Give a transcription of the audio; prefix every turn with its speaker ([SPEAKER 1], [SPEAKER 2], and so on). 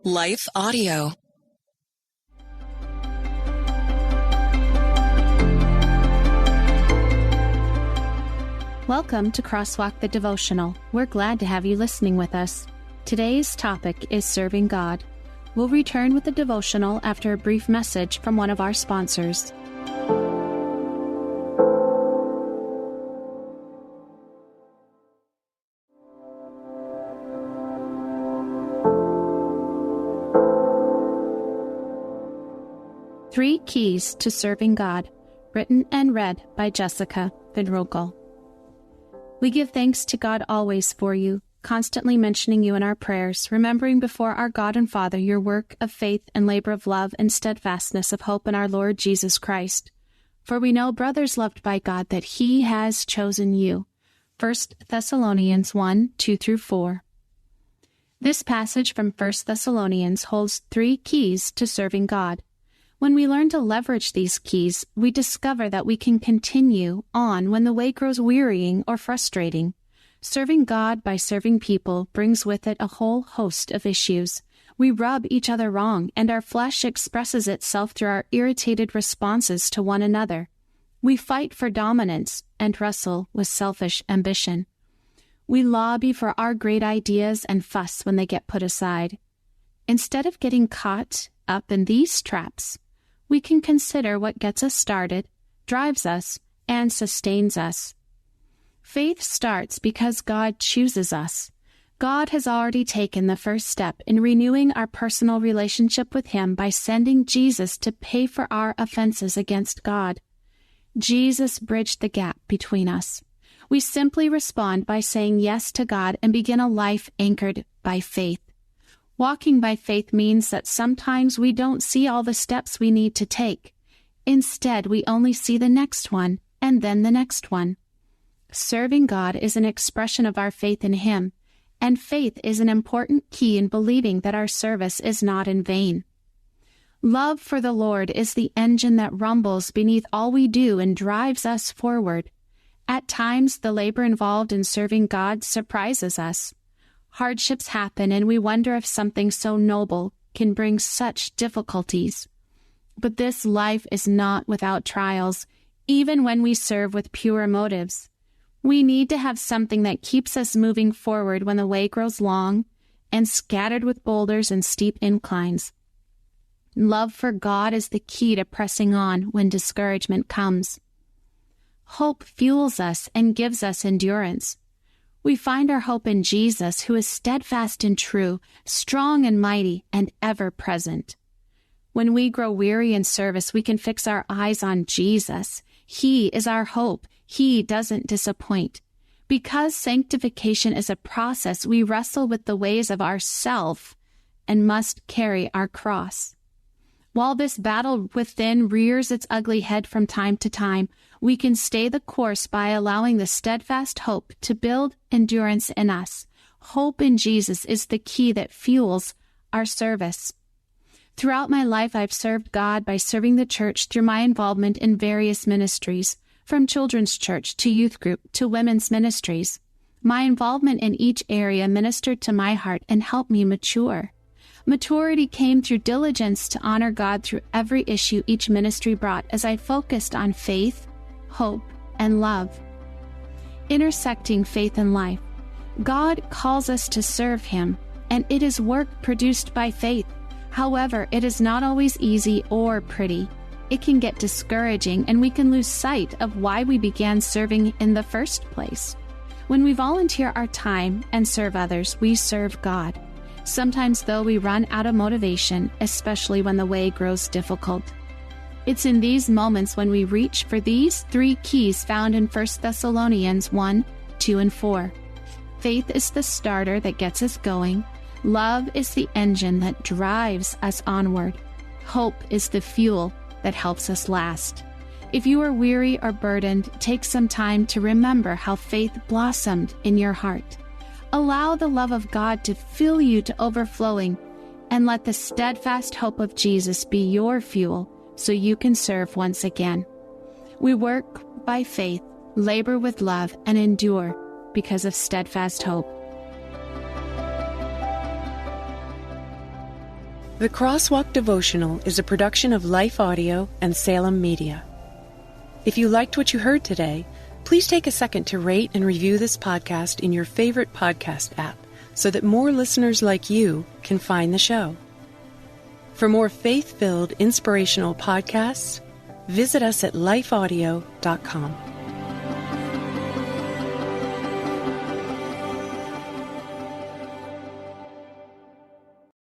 [SPEAKER 1] Life Audio.
[SPEAKER 2] Welcome to Crosswalk the Devotional. We're glad to have you listening with us. Today's topic is serving God. We'll return with the devotional after a brief message from one of our sponsors. Three Keys to Serving God, written and read by Jessica Vinrokel. We give thanks to God always for you, constantly mentioning you in our prayers, remembering before our God and Father your work of faith and labor of love and steadfastness of hope in our Lord Jesus Christ. For we know, brothers loved by God, that He has chosen you. 1 Thessalonians 1, 2-4. This passage from 1 Thessalonians holds three keys to serving God. When we learn to leverage these keys, we discover that we can continue on when the way grows wearying or frustrating. Serving God by serving people brings with it a whole host of issues. We rub each other wrong, and our flesh expresses itself through our irritated responses to one another. We fight for dominance and wrestle with selfish ambition. We lobby for our great ideas and fuss when they get put aside. Instead of getting caught up in these traps, we can consider what gets us started, drives us, and sustains us. Faith starts because God chooses us. God has already taken the first step in renewing our personal relationship with Him by sending Jesus to pay for our offenses against God. Jesus bridged the gap between us. We simply respond by saying yes to God and begin a life anchored by faith. Walking by faith means that sometimes we don't see all the steps we need to take. Instead, we only see the next one and then the next one. Serving God is an expression of our faith in Him, and faith is an important key in believing that our service is not in vain. Love for the Lord is the engine that rumbles beneath all we do and drives us forward. At times, the labor involved in serving God surprises us. Hardships happen, and we wonder if something so noble can bring such difficulties. But this life is not without trials, even when we serve with pure motives. We need to have something that keeps us moving forward when the way grows long and scattered with boulders and steep inclines. Love for God is the key to pressing on when discouragement comes. Hope fuels us and gives us endurance. We find our hope in Jesus, who is steadfast and true, strong and mighty, and ever present. When we grow weary in service, we can fix our eyes on Jesus. He is our hope. He doesn't disappoint. Because sanctification is a process, we wrestle with the ways of ourself and must carry our cross. While this battle within rears its ugly head from time to time, we can stay the course by allowing the steadfast hope to build endurance in us. Hope in Jesus is the key that fuels our service. Throughout my life, I've served God by serving the church through my involvement in various ministries, from children's church to youth group to women's ministries. My involvement in each area ministered to my heart and helped me mature. Maturity came through diligence to honor God through every issue each ministry brought as I focused on faith, hope, and love. Intersecting faith and life. God calls us to serve Him, and it is work produced by faith. However, it is not always easy or pretty. It can get discouraging, and we can lose sight of why we began serving in the first place. When we volunteer our time and serve others, we serve God. Sometimes, though, we run out of motivation, especially when the way grows difficult. It's in these moments when we reach for these three keys found in 1 Thessalonians 1, 2, and 4. Faith is the starter that gets us going. Love is the engine that drives us onward. Hope is the fuel that helps us last. If you are weary or burdened, take some time to remember how faith blossomed in your heart. Allow the love of God to fill you to overflowing, and let the steadfast hope of Jesus be your fuel so you can serve once again. We work by faith, labor with love, and endure because of steadfast hope.
[SPEAKER 1] The Crosswalk Devotional is a production of Life Audio and Salem Media. If you liked what you heard today, please take a second to rate and review this podcast in your favorite podcast app so that more listeners like you can find the show. For more faith-filled, inspirational podcasts, visit us at lifeaudio.com.